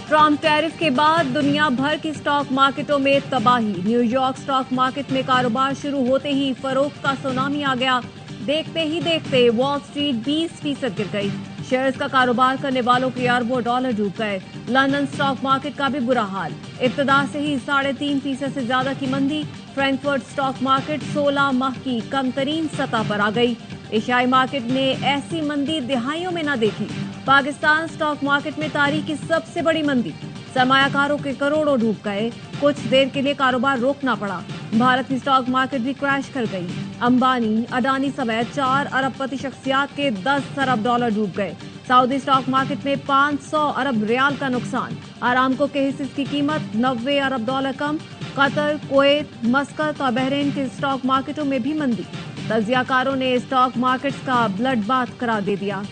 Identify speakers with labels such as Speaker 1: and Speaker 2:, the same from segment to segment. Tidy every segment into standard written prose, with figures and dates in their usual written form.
Speaker 1: Trump tariff के बाद दुनिया भर की स्टॉक मार्केटों में तबाही। न्यूयॉर्क स्टॉक मार्केट में कारोबार शुरू होते ही फरोख्त का सुनामी आ गया। देखते ही देखते वॉल स्ट्रीट 20% गिर गई। शेयर्स का कारोबार करने वालों के अरबों डॉलर डूब गए। लंदन स्टॉक मार्केट का भी बुरा हाल। इब्तिदा से ही 3.5% से ज्यादा की मंदी। फ्रैंकफर्ट स्टॉक मार्केट 16 माह की कमतरीन सतह पर आ गई। एशियाई मार्केट ने ऐसी मंदी दिहाइयों में न देखी। पाकिस्तान स्टॉक मार्केट में तारीख की सबसे बड़ी मंदी। सरमायाकारों के करोड़ों डूब गए। कुछ देर के लिए कारोबार रोकना पड़ा। भारत की स्टॉक मार्केट भी क्रैश कर गई। अंबानी, अडानी समेत 4 अरबपति शख्सियात के 10 अरब डॉलर डूब गए। सऊदी स्टॉक मार्केट में 500 अरब रियाल का नुकसान। आरामको के हिस्से की कीमत 90 अरब डॉलर कम। कतर, कुवैत, मस्कत और बहरीन के स्टॉक मार्केटों में भी मंदी। तज्जियाकारों ने स्टॉक मार्केट्स का ब्लड बाथ करार दे दिया।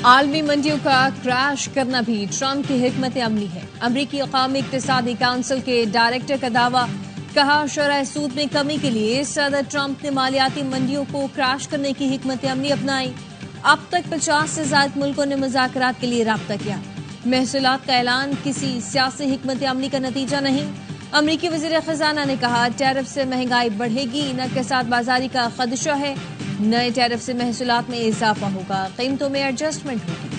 Speaker 2: आलमी मंडियों का क्रैश करना भी ट्रंप की हिकमत अमली है। अमरीकी अक़वामी इक़्तिसादी काउंसिल के डायरेक्टर का दावा। कहा, शरह सूद में कमी के लिए सदर ट्रंप ने मालियाती मंडियों को क्रैश करने की हिकमत अमली अपनाई। अब तक 50 से ज्यादा मुल्कों ने मुज़ाकरात के लिए राब्ता किया। महसूलात का ऐलान किसी सियासी हिकमत अमली का नतीजा नहीं। अमरीकी वज़ीर ख़ज़ाना ने कहा, टैरिफ से महंगाई बढ़ेगी, न के साथ बाजारी का खदशा है। नए टैरिफ से महसूलात में इजाफा होगा, कीमतों में एडजस्टमेंट होगी।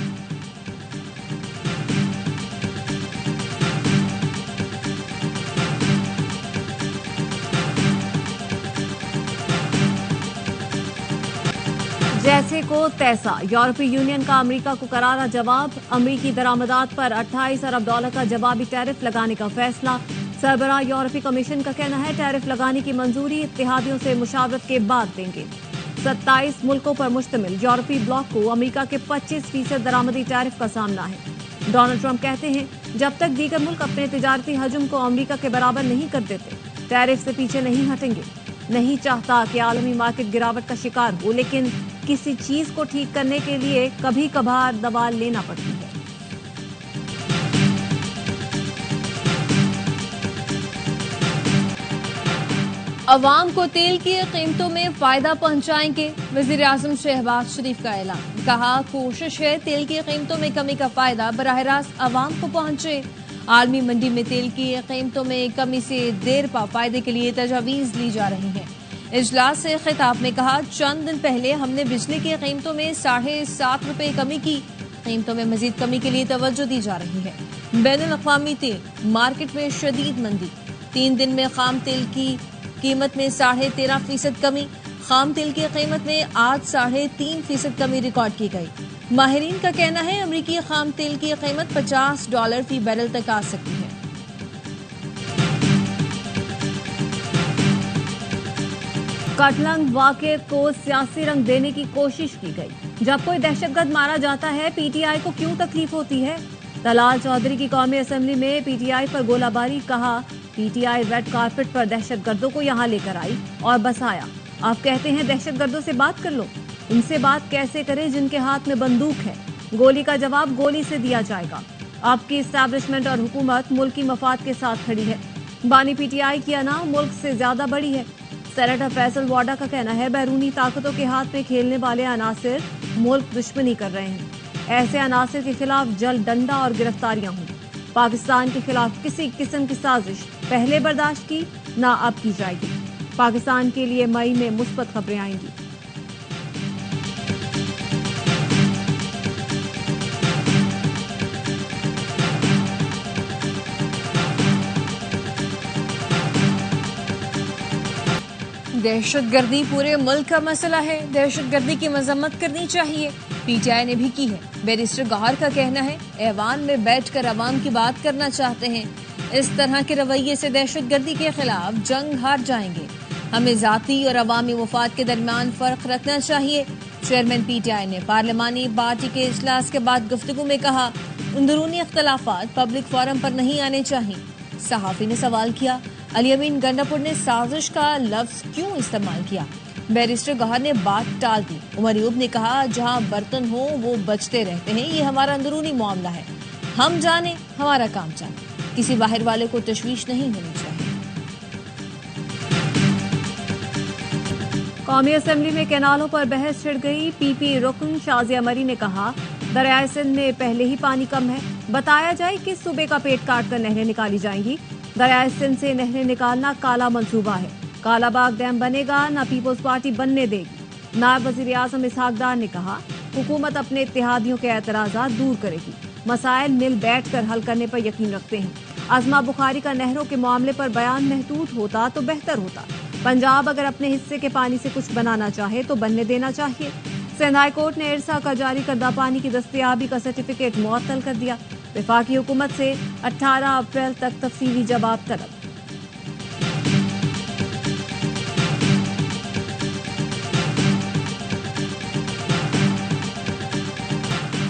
Speaker 1: जैसे को तैसा यूरोपीय यूनियन का अमेरिका को करारा जवाब। अमरीकी दरामदात पर 28 अरब डॉलर का जवाबी टैरिफ लगाने का फैसला। सरबराह यूरोपीय कमीशन का कहना है, टैरिफ लगाने की मंजूरी इत्तेहादियों से मुशावरत के बाद देंगे। 27 मुल्कों पर मुश्तमिल यूरोपीय ब्लॉक को अमेरिका के 25% दरामदी टैरिफ का सामना है। डोनाल्ड ट्रंप कहते हैं, जब तक दीगर मुल्क अपने तिजारती हजम को अमेरिका के बराबर नहीं कर देते, टैरिफ से पीछे नहीं हटेंगे। नहीं चाहता कि आलमी मार्केट गिरावट का शिकार हो, लेकिन किसी चीज को ठीक करने के लिए कभी कभार दवा लेना पड़ती है।
Speaker 2: अवाम को तेल की कीमतों में फायदा पहुंचाएंगे, वजीर आजम शहबाज शरीफ का ऐलान। कहा, कोशिश है तेल की कीमतों में कमी का फायदा बराह रास्त अवाम को पहुंचे। आलमी मंडी में तेल की कीमतों में कमी से देर पा फायदे के लिए तजावीज ली जा रही हैं। इजलास से खिताब में कहा, चंद दिन पहले हमने बिजली की कीमतों में 7.5 रुपए कमी की। कीमतों में मजीद कमी के लिए तवज्जो दी जा रही है। बैनुल अक़वामी तेल मार्केट में शदीद मंदी। 3 दिन में खाम तेल की कीमत में 13.5% कमी। खाम तेल की कीमत में आज 3.5% कमी रिकॉर्ड की गई। माहिरीन का कहना है, अमरीकी खाम तेल की कीमत $50 फी बैरल तक आ सकती है।
Speaker 1: कटलंग वाक़े को सियासी रंग देने की कोशिश की गई। जब कोई दहशतगर्द मारा जाता है, पीटीआई को क्यों तकलीफ होती है? तलाल चौधरी की कौमी असेंबली में पीटीआई पर गोलाबारी। कहा, पीटीआई रेड कारपेट पर दहशतगर्दों को यहां लेकर आई और बसाया। आप कहते हैं दहशतगर्दों से बात कर लो। उनसे बात कैसे करें जिनके हाथ में बंदूक है? गोली का जवाब गोली से दिया जाएगा। आपकी इस्टेब्लिशमेंट और हुकूमत मुल्क की मफाद के साथ खड़ी है। बानी पीटीआई की अना मुल्क से ज्यादा बड़ी है। सेनेटर फैसल वाडा का कहना है, बैरूनी ताकतों के हाथ में खेलने वाले अनासिर मुल्क दुश्मनी कर रहे हैं। ऐसे अनासिर के खिलाफ जल्द डंडा और गिरफ्तारियां हों। पाकिस्तान के खिलाफ किसी किस्म की साजिश पहले बर्दाश्त की, ना अब की जाएगी। पाकिस्तान के लिए मई में मुस्बत खबरें आएंगी।
Speaker 2: दहशतगर्दी पूरे मुल्क का मसला है। दहशतगर्दी की मजम्मत करनी चाहिए। पीटीआई ने भी की है। बैरिस्टर गौहर का कहना है, ऐवान में बैठकर अवाम की बात करना चाहते हैं। इस तरह के रवैये से दहशतगर्दी के खिलाफ जंग हार जाएंगे। हमें जाती और अवामी मुफाद के दरमियान फर्क रखना चाहिए। चेयरमैन पीटीआई ने पार्लिमानी पार्टी के इजलास के बाद गुफ्तगू में कहा, अंदरूनी अख्तलाफात पब्लिक फोरम पर नहीं आने चाहिए। सहाफी ने सवाल किया, अली अमीन गंडापुर ने साजिश का लफ्ज क्यों इस्तेमाल किया? बैरिस्टर गौहर ने बात टाल दी। उमर अयूब ने कहा, जहां बर्तन हो वो बचते रहते हैं, ये हमारा अंदरूनी मामला है। हम जाने, हमारा काम जाने, किसी बाहर वाले को तशवीश नहीं होनी चाहिए।
Speaker 1: कौमी असेंबली में कैनालों पर बहस छिड़ गई। पीपी रुकन शाजिया मरी ने कहा, दरियाए सिंध में पहले ही पानी कम है, बताया जाए किस सूबे का पेट काट कर नहरें निकाली जाएंगी। दरियाए सिंध से नहरें निकालना काला मंसूबा है, कालाबाग डैम बनेगा ना पीपुल्स पार्टी बनने देगी। नायब वजीर आजम इसहाक डार ने कहा, हुकूमत अपने इत्तेहादियों के एतराज़ात दूर करेगी, मसाइल मिल बैठ कर हल करने पर यकीन रखते हैं। अज़मा बुखारी का नहरों के मामले पर बयान महदूद होता तो बेहतर होता। पंजाब अगर अपने हिस्से के पानी से कुछ बनाना चाहे तो बनने देना चाहिए। सिंध हाई कोर्ट ने इरसा का जारी करदा पानी की दस्तयाबी का सर्टिफिकेट मुअत्तल कर दिया। वफाकी हुकूमत से 18 अप्रैल तक तफसीली जवाब तलब।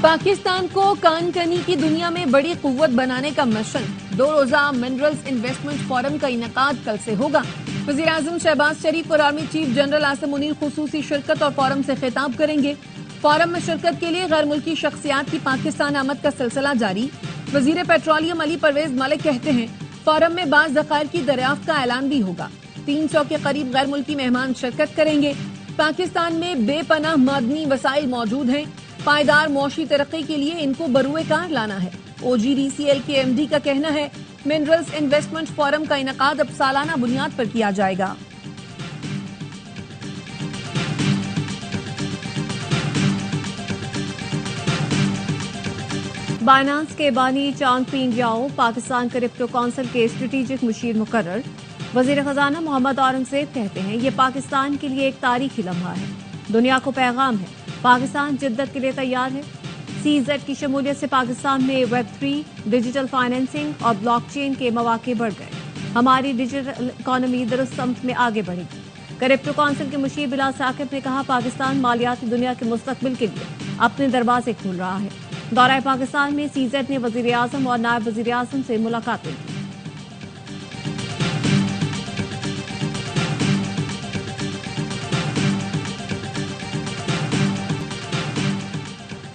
Speaker 2: पाकिस्तान को कान कनी की दुनिया में बड़ी कुव्वत बनाने का मिशन। 2 रोजा मिनरल्स इन्वेस्टमेंट फोरम का इनेकाद कल से होगा। वजीर आजम शहबाज शरीफ और army chief general Asim Munir खुसूसी शिरकत और फोरम से खिताब करेंगे। फोरम में शिरकत के लिए गैर मुल्की शख्सियात की पाकिस्तान आमद का सिलसिला जारी। वजीर पेट्रोलियम अली परवेज मलिक कहते हैं, फोरम में बाज़ ज़खायर की दरियाफ्त का ऐलान भी होगा। 300 के करीब गैर मुल्की मेहमान शिरकत करेंगे। पाकिस्तान में बेपनाह मादनी वसाइल मौजूद हैं, पायदार मौशी तरक्की के लिए इनको बरूए कार लाना है। OGDCL के MD का कहना है, मिनरल्स इन्वेस्टमेंट फोरम का इनेकाद अब सालाना बुनियाद पर किया जाएगा।
Speaker 1: बाइनांस के बानी चांगपिंग याओ पाकिस्तान क्रिप्टो काउंसिल के स्ट्रेटेजिक मुशीर मुकर्रर। वजीर खजाना मोहम्मद औरंगजेब कहते हैं, ये पाकिस्तान के लिए एक तारीखी लम्हा है। दुनिया को पैगाम है, पाकिस्तान जिद्दत के लिए तैयार है। CZ की शमूलियत से पाकिस्तान में Web3, डिजिटल फाइनेंसिंग और ब्लॉकचेन के मौके बढ़ गए। हमारी डिजिटल इकोनॉमी दुरुस्त समत में आगे बढ़ेगी। क्रिप्टो काउंसिल के मुशीर बिलाल साकिब ने कहा, पाकिस्तान मालियाती दुनिया के मुस्तकबिल के लिए अपने दरवाजे खोल रहा है। दौरा पाकिस्तान में CZ ने वजीर आजम और नायब वजीर आजम से मुलाकातें की।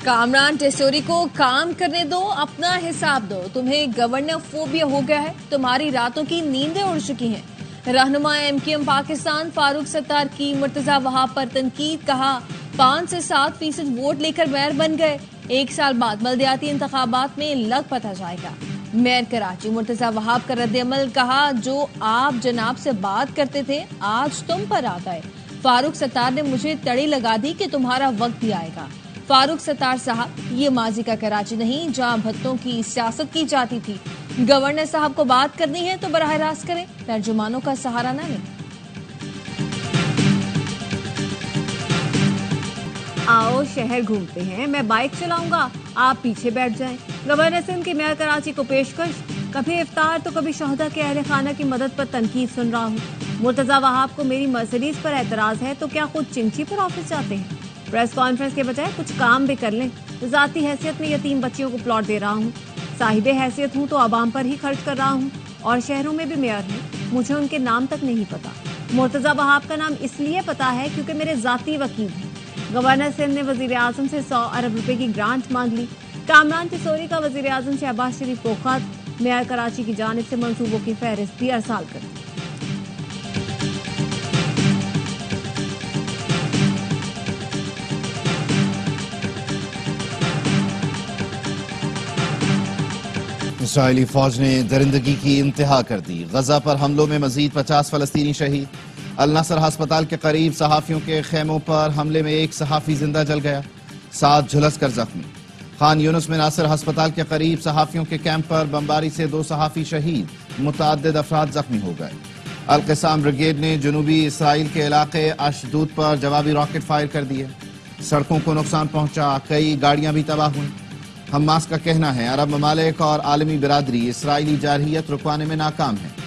Speaker 2: कामरान टेसोरी को काम करने दो, अपना हिसाब दो। तुम्हें गवर्नर फोबिया हो गया है, तुम्हारी रातों की नींदें उड़ चुकी हैं। रहनुमा MKM पाकिस्तान फारूक सत्तार की मुर्तजा वहाब पर तनकीद। कहा, 5 से 7% वोट लेकर मेयर बन गए, 1 साल बाद बल्दियाती इंतखाबात में लग पता जाएगा। मेयर कराची मुर्तजा वहाब का रद्द-ए-अमल। कहा, जो आप जनाब से बात करते थे आज तुम पर आ गए। फारूक सत्तार ने मुझे तड़ी लगा दी कि तुम्हारा वक्त भी आएगा। फारूक सत्तार साहब, ये माजी का कराची नहीं जहां भत्तों की सियासत की जाती थी। गवर्नर साहब को बात करनी है तो बराह रास्त करें, तर्जुमानों का सहारा ना लें।
Speaker 1: आओ शहर घूमते हैं, मैं बाइक चलाऊंगा, आप पीछे बैठ जाएं। गवर्नर सिंध की मेयर कराची को पेशकश। कभी इफ्तार तो कभी शोहदा के अहले खाना की मदद पर तनकीद सुन रहा हूँ। मुर्तजा वहाब को मेरी मर्सिडीज पर एतराज है तो क्या खुद चिंची पर ऑफिस जाते हैं? प्रेस कॉन्फ्रेंस के बजाय कुछ काम भी कर लें। जाती हैसियत में यतीम बच्चियों को प्लॉट दे रहा हूँ, साहिबे हैसियत हूँ तो आवाम पर ही खर्च कर रहा हूँ। और शहरों में भी मेयर हैं, मुझे उनके नाम तक नहीं पता। मुर्तजा वहाब का नाम इसलिए पता है क्योंकि मेरे जाती वकील हैं। गवर्नर सिंध ने वजीर आजम से 100 अरब रुपए की ग्रांट मांग ली। कामरान टेसोरी का वजीर आजम शहबाज शरीफ को खत। मेयर कराची की जानिब से मंसूबों की फहरिस्त भी अरसाल कर दी।
Speaker 3: इसराइली फौज ने दरिंदगी की इंतहा कर दी। गजा पर हमलों में मजीद 50 फलस्तीनी शहीद। अल नसर अस्पताल के करीब सहाफियों के खेमों पर हमले में एक सहाफी जिंदा जल गया, 7 झुलस कर जख्मी। खान यूनुस में नासिर अस्पताल के करीब सहाफियों के कैंप पर बमबारी से 2 सहाफी शहीद, मुतअद्दिद अफराद जख्मी हो गए। अल क़िसाम ब्रिगेड ने जनूबी इसराइल के इलाके अशदूद पर जवाबी रॉकेट फायर कर दिए। सड़कों को नुकसान पहुंचा, कई गाड़ियां भी तबाह हुई। हमास का कहना है, अरब ममालिक और आलमी बिरादरी इसराइली जारहियत रुकवाने में नाकाम है।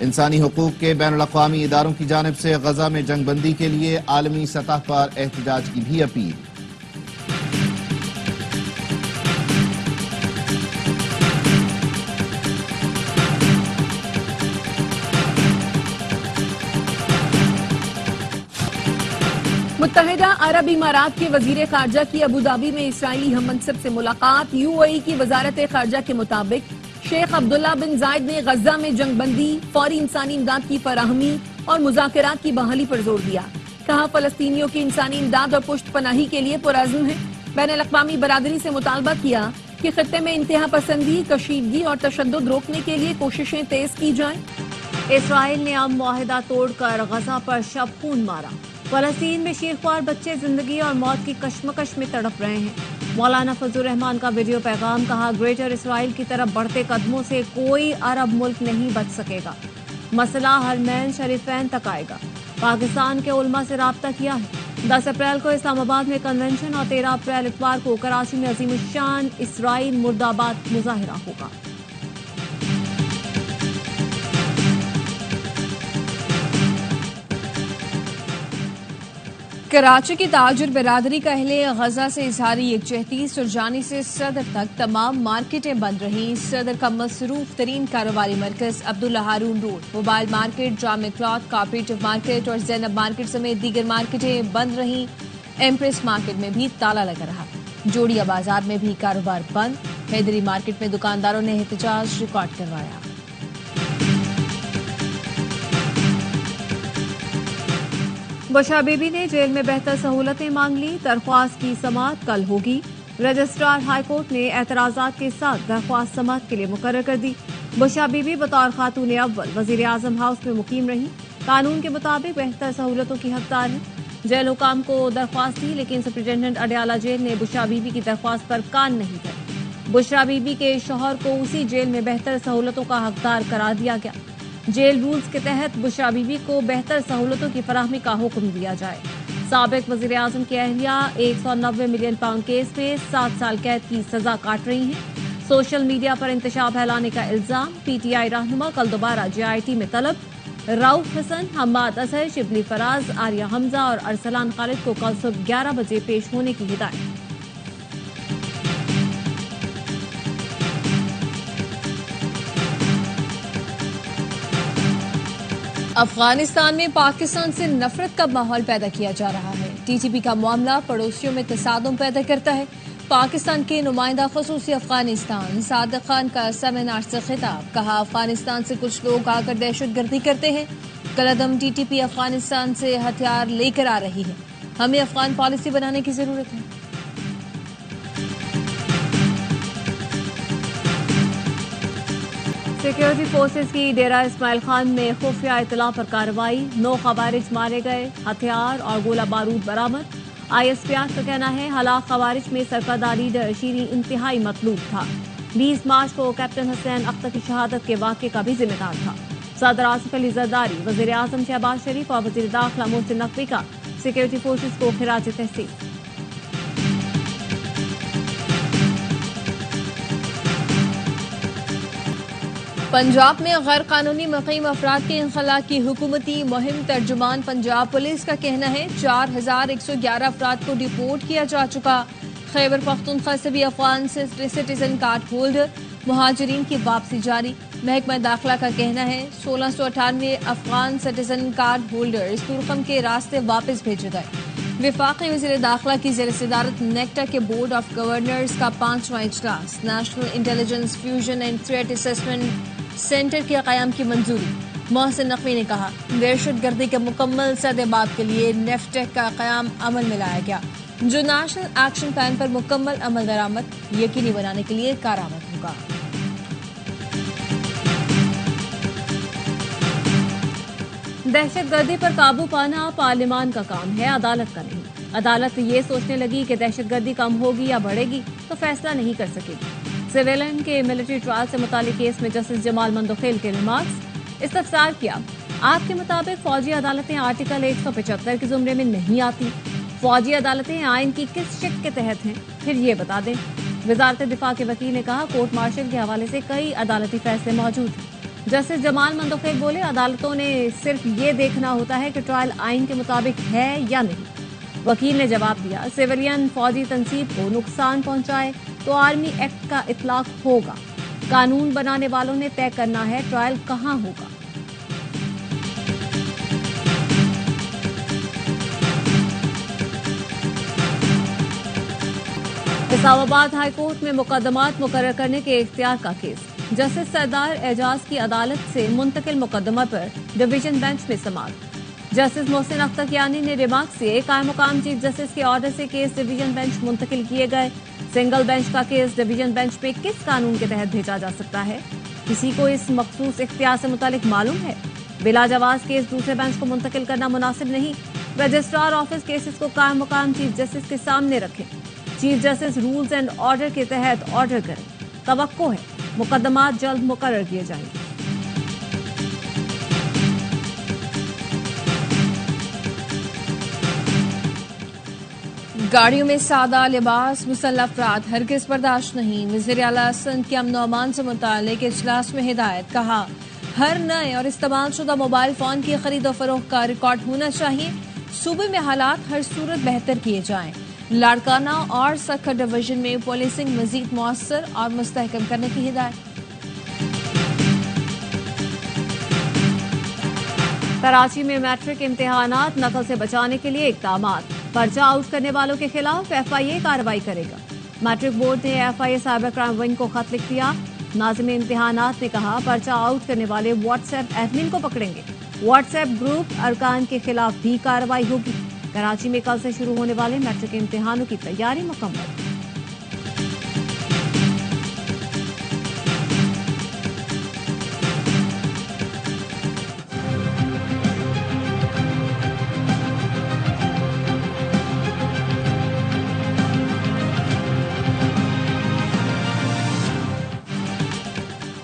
Speaker 3: इंसानी हुकूक के बैनुल-अक़वामी इदारों की जानिब से गजा में जंगबंदी के लिए आलमी सतह पर एहतजाज की भी अपील।
Speaker 4: मुत्तहिदा अरब इमारात के वजीर खारजा की अबूधाबी में इसराइली हममनसब से मुलाकात। यूएई की वजारत खारजा के मुताबिक शेख अब्दुल्ला बिन जायद ने गजा में जंगबंदी, फौरी इंसानी इमदाद की फराहमी और मुज़ाकरात की बहाली पर जोर दिया। कहा फलस्तीनियों की इंसानी इमदाद और पुष्ट पनाही के लिए पुरअज़्म है। बैनुल-अक़वामी बरादरी से मुतालबा किया कि खित्ते में इंतहा पसंदी, कशीदगी और तशद्दुद रोकने के लिए कोशिशें तेज की जाएं।
Speaker 1: इसराइल ने अब मुआहिदा तोड़कर गजा पर शब खून मारा। फलस्तीन में शीरख्वार बच्चे जिंदगी और मौत की कश्मकश में तड़प रहे हैं। मौलाना फजलुर रहमान का वीडियो पैगाम। कहा ग्रेटर इसराइल की तरफ बढ़ते कदमों से कोई अरब मुल्क नहीं बच सकेगा। मसला हरमैन शरीफैन तक आएगा। पाकिस्तान के उलमा से राब्ता किया है। 10 अप्रैल को इस्लामाबाद में कन्वेंशन और 13 अप्रैल इतवार को कराची में अजीमुश्शान इसराइल मुर्दाबाद मुजाहिरा होगा।
Speaker 2: कराची की ताजिर बिरादरी का अहले गजा से इजहारी यकजहती। सुरजानी से सदर तक तमाम मार्केटें बंद रहीं। सदर का मसरूफ तरीन कारोबारी मरकज अब्दुल्ला हारून रोड, मोबाइल मार्केट, जामे क्लॉथ, कोऑपरेटिव मार्केट और जैनब मार्केट समेत दीगर मार्केटें बंद रहीं। एम्प्रेस मार्केट में भी ताला लगा रहा। जोड़िया बाजार में भी कारोबार बंद। हैदरी मार्केट में दुकानदारों ने एहतजाज रिकॉर्ड करवाया।
Speaker 1: बुशरा बीबी ने जेल में बेहतर सहूलतें मांग ली। दरख्वास्त की समाअत कल होगी। रजिस्ट्रार हाईकोर्ट ने एतराजात के साथ दरख्वास्त समाअत के लिए मुकर्रर कर दी। बुशरा बीबी बतौर खातून अव्वल वजीर आजम हाउस में मुकीम रही। कानून के मुताबिक बेहतर सहूलतों की हकदार है। जेल हुकाम को दरख्वास्त दी, लेकिन सुप्रिंटेंडेंट अडयाला जेल ने बुशरा बीबी की दरख्वास्त पर कान नहीं धरे। बुशरा बीबी के शौहर को उसी जेल में बेहतर सहूलतों का हकदार करार दिया गया। जेल रूल्स के तहत बुशरा बीबी को बेहतर सहूलतों की फराहमी का हुक्म दिया जाए। साबिक वजीर आजम की अहलिया 190 मिलियन पाउंड केस में 7 साल कैद की सजा काट रही हैं। सोशल मीडिया पर इंतशार फैलाने का इल्जाम। पीटीआई रहनुमा कल दोबारा जेआईटी में तलब। रऊफ हसन, हम्माद असहर, शिबली फराज, आर्या हमजा और अरसलान खालिद को कल सुबह 11 बजे पेश होने की हिदायत।
Speaker 2: अफगानिस्तान में पाकिस्तान से नफरत का माहौल पैदा किया जा रहा है। टीटीपी का मामला पड़ोसियों में तसादुम पैदा करता है। पाकिस्तान के नुमाइंदा खसूसी अफगानिस्तान सादिक खान का सेमिनार से खिताब। कहा अफगानिस्तान से कुछ लोग आकर दहशतगर्दी करते हैं। कलअदम टीटीपी अफगानिस्तान से हथियार लेकर आ रही है। हमें अफगान पॉलिसी बनाने की जरूरत है।
Speaker 1: सिक्योरिटी फोर्सेस की डेरा इस्माइल खान में खुफिया इतला पर कार्रवाई। 9 खवारिज मारे गए। हथियार और गोला बारूद बरामद। ISPR का कहना है हलाक खवारिज में सरकर्दा लीडर शीरी इंतहाई मतलूब था। 20 मार्च को कैप्टन हुसैन अख्तर की शहादत के वाक़े का भी जिम्मेदार था। सदर आसिफ अली जरदारी, वज़ीर आज़म शहबाज शरीफ और वज़ीर दाखिला मोहसिन नकवी का सिक्योरिटी फोर्सेस को खिराज तहसीन।
Speaker 2: पंजाब में गैर कानूनी मुक़ीम अफराद के इंखला की हुकूमती मुहिम। तर्जुमान पंजाब पुलिस का कहना है 4111 अफराद को डिपोर्ट किया जा चुका। खैबर पख्तूनख्वा से भी अफगान सिटीजन कार्ड होल्डर मुहाजिरीन की वापसी जारी। महकमा दाखिला का कहना है 1698 अफगान सिटीजन कार्ड होल्डर तुर्कम के रास्ते वापस भेजे गए। विफाकी वज़ीर दाखिला की ज़ेर सदारत नेक्टा के बोर्ड ऑफ गवर्नर्स का 5वां इजलास। National intelligence fusion and threat assessment centre के क़याम की मंजूरी। मोहसिन नकवी ने कहा दहशतगर्दी के मुकम्मल सदेबाब के लिए नेफ्टेक का क़याम अमल में लाया गया, जो नेशनल एक्शन प्लान पर मुकम्मल अमल दरामद यकीनी बनाने के लिए कारआमद होगा।
Speaker 1: दहशतगर्दी पर काबू पाना पार्लियामान का काम है, अदालत का नहीं। अदालत ये सोचने लगी कि दहशतगर्दी कम होगी या बढ़ेगी तो फैसला नहीं कर सकेगी। सिविलियन के मिलिट्री ट्रायल से मुतालिक केस में जस्टिस जमाल मंदोखेल के रिमार्क्स। इस्तफसार किया, आपके मुताबिक फौजी अदालतें आर्टिकल 175 के जुमरे में नहीं आती। फौजी अदालतें आइन की किस शिक के तहत हैं, फिर ये बता दें। वजारत दिफा के वकील ने कहा कोर्ट मार्शल के हवाले से कई अदालती फैसले मौजूद हैं। जस्टिस जमाल मंदोखेल बोले अदालतों ने सिर्फ ये देखना होता है कि ट्रायल आइन के मुताबिक है या नहीं। वकील ने जवाब दिया सिविलियन फौजी तनसीब को नुकसान पहुंचाए तो आर्मी एक्ट का इतलाक होगा। कानून बनाने वालों ने तय करना है ट्रायल कहां होगा। इस्लामाबाद हाई कोर्ट में मुकदमात मुकर्रर करने के इख्तियार का केस। जस्टिस सरदार एजाज की अदालत से मुंतकिल मुकदमा पर डिवीजन बेंच में समाअत। जस्टिस मोहसिन अख्तर कियानी ने रिमार्क से कायम मुकाम चीफ जस्टिस के ऑर्डर से केस डिवीजन बेंच मुंतकिल किए गए। सिंगल बेंच का केस डिवीजन बेंच पे किस कानून के तहत भेजा जा सकता है? किसी को इस मखसूस इख्तियार से मुतालिक मालूम है? बिला जवाज केस दूसरे बेंच को मुंतकिल करना मुनासिब नहीं। रजिस्ट्रार ऑफिस केसेस को कायम मुकाम चीफ जस्टिस के सामने रखें। Chief justice rules and order के तहत ऑर्डर करें। तवक्को है मुकदमात जल्द मुकर्रर किए जाएंगे।
Speaker 2: गाड़ियों में सादा लिबास मुसल्लह अफराद हरगिज़ बर्दाश्त नहीं। वज़ीर आला सिंध के अमन अमान से मुताल्लिक़ इजलास में हिदायत। कहा, हर नए और इस्तेमाल शुदा मोबाइल फोन की खरीद और फरोख्त का रिकॉर्ड होना चाहिए। सूबे में हालात हर सूरत बेहतर किए जाएं। लाड़काना और सखर डिवीजन में पुलिसिंग मजीद मौसर और मुस्तहकम करने की हिदायत।
Speaker 1: कराची में मैट्रिक इम्तिहानात नकल से बचाने के लिए इक़दामात। पर्चा आउट करने वालों के खिलाफ FIA कार्रवाई करेगा। मैट्रिक बोर्ड ने FIA साइबर क्राइम विंग को खत लिख दिया। नाज़िम इम्तिहानात ने कहा, पर्चा आउट करने वाले व्हाट्सएप एडमिन को पकड़ेंगे। व्हाट्सएप ग्रुप अरकान के खिलाफ भी कार्रवाई होगी। कराची में कल से शुरू होने वाले मैट्रिक इम्तिहानों की तैयारी मुकम्मल।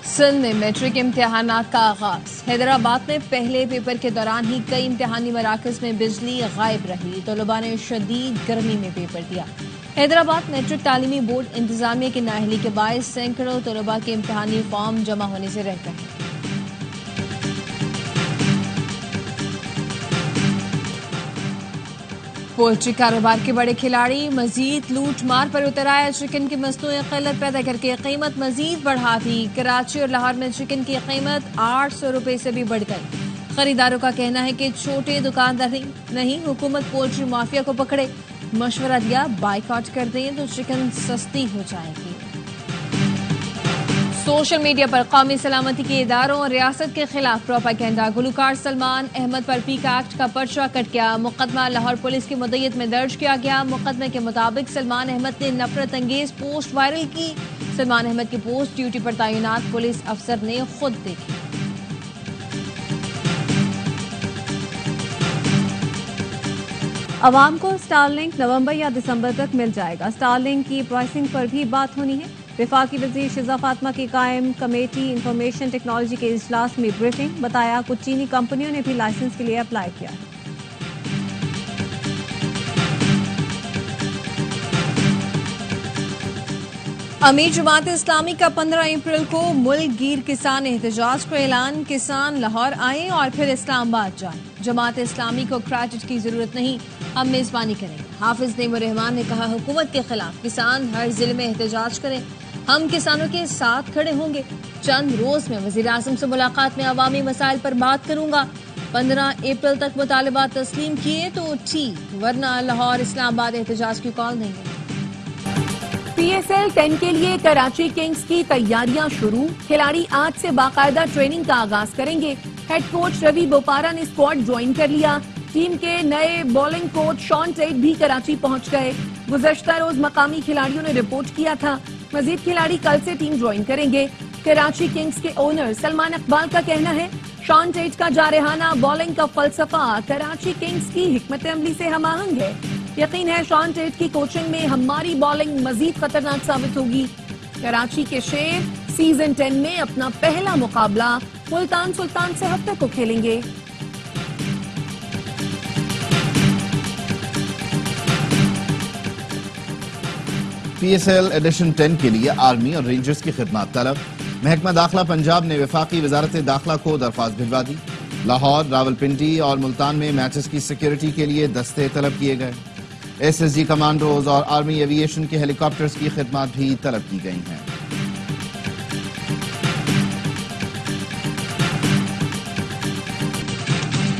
Speaker 2: सिंध में मैट्रिक इम्तिहानात का आगाज। हैदराबाद में पहले पेपर के दौरान ही कई इम्तिहानी मराकज में बिजली गायब रही। तलबा ने शदीद गर्मी में पेपर दिया। हैदराबाद मैट्रिक तालीमी बोर्ड इंतजामिया की नाअहली के बायस सैकड़ों तलबा के इम्तिहानी फॉर्म जमा होने से रह गए। पोल्ट्री कारोबार के बड़े खिलाड़ी मजीद लूट मार पर उतर आए। चिकन की मसनूई क़िल्लत पैदा करके कीमत मजीद बढ़ा दी। कराची और लाहौर में चिकन की कीमत 800 रुपए से भी बढ़ गई। खरीदारों का कहना है कि छोटे दुकानदार नहीं, हुकूमत पोल्ट्री माफिया को पकड़े। मशवरा दिया, बाइकआउट कर दें तो चिकन सस्ती हो जाएगी। सोशल मीडिया पर कौमी सलामती के इदारों और रियासत के खिलाफ प्रोपेगेंडा। गुलकार सलमान अहमद पर पीक एक्ट का पर्चा कट गया। मुकदमा लाहौर पुलिस की मुद्दत में दर्ज किया गया। मुकदमे के मुताबिक सलमान अहमद ने नफरत अंगेज पोस्ट वायरल की। सलमान अहमद की पोस्ट ड्यूटी पर तैनात पुलिस अफसर ने खुद देखी।
Speaker 1: अवाम को स्टारलिंक नवंबर या दिसंबर तक मिल जाएगा। स्टारलिंक की प्राइसिंग पर भी बात होनी है। वफाकी वज़ीर शिज़ा फातिमा की कायम कमेटी इंफॉर्मेशन टेक्नोलॉजी के इजलास में ब्रीफिंग। बताया, कुछ चीनी कंपनियों ने भी लाइसेंस के लिए अप्लाई किया है।
Speaker 2: अमीर जमात इस्लामी का 15 अप्रैल को मुल्क गिर किसान एहतजाज का ऐलान। किसान लाहौर आए और फिर इस्लामाबाद जाए। जमात इस्लामी को क्रेडिट की जरूरत नहीं, हम मेजबानी करेंगे। हाफिज नईमुर रहमान ने कहा, हुकूमत के खिलाफ किसान हर जिले में एहतजाज करें, हम किसानों के साथ खड़े होंगे। चंद रोज में वज़ीर आज़म से मुलाकात में अवामी मसाइल पर बात करूंगा। 15 अप्रैल तक मुतालबात तस्लीम किए तो ठीक, वरना लाहौर इस्लामाबाद एहतजाज की कॉल देंगे।
Speaker 4: PSL 10 के लिए कराची किंग्स की तैयारियां शुरू। खिलाड़ी आज से बाकायदा ट्रेनिंग का आगाज करेंगे। हेड कोच रवि बोपारा ने स्क्वाड ज्वाइन कर लिया। टीम के नए बॉलिंग कोच शॉन टेट भी कराची पहुंच गए। गुज़श्ता रोज मकामी खिलाड़ियों ने रिपोर्ट किया था। मजीद खिलाड़ी कल से टीम ज्वाइन करेंगे। कराची किंग्स के ओनर सलमान इकबाल का कहना है, शॉन टेट का जारहाना बॉलिंग का फलसफा कराची किंग्स की हिकमत अमली से हमआहंग है। यकीन है शॉन टेट की कोचिंग में हमारी बॉलिंग मजीद खतरनाक साबित होगी। कराची के शेर सीजन 10 में अपना पहला मुकाबला मुल्तान सुल्तान से हफ्ते को खेलेंगे।
Speaker 3: PSL एडिशन 10 के लिए आर्मी और रेंजर्स की खिदमत तलब। महकमा दाखिला पंजाब ने वफाकी वजारत दाखिला को दरख्वास्त भिजवा दी। लाहौर, रावलपिंडी और मुल्तान में मैचेस की सिक्योरिटी के लिए दस्ते तलब किए गए। SSG कमांडोज और आर्मी एविएशन के हेलीकॉप्टर्स की खिदमत भी तलब की गई हैं।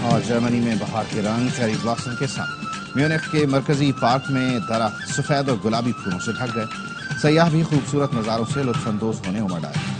Speaker 3: और जर्मनी में बहार के रंग चेरी ब्लॉसम के साथ म्यूनिख के मरकजी पार्क में दरख्त सफेद और गुलाबी फूलों से ढक गए। सयाह भी खूबसूरत नज़ारों से लुत्फानंदोज होने उमड़ आए।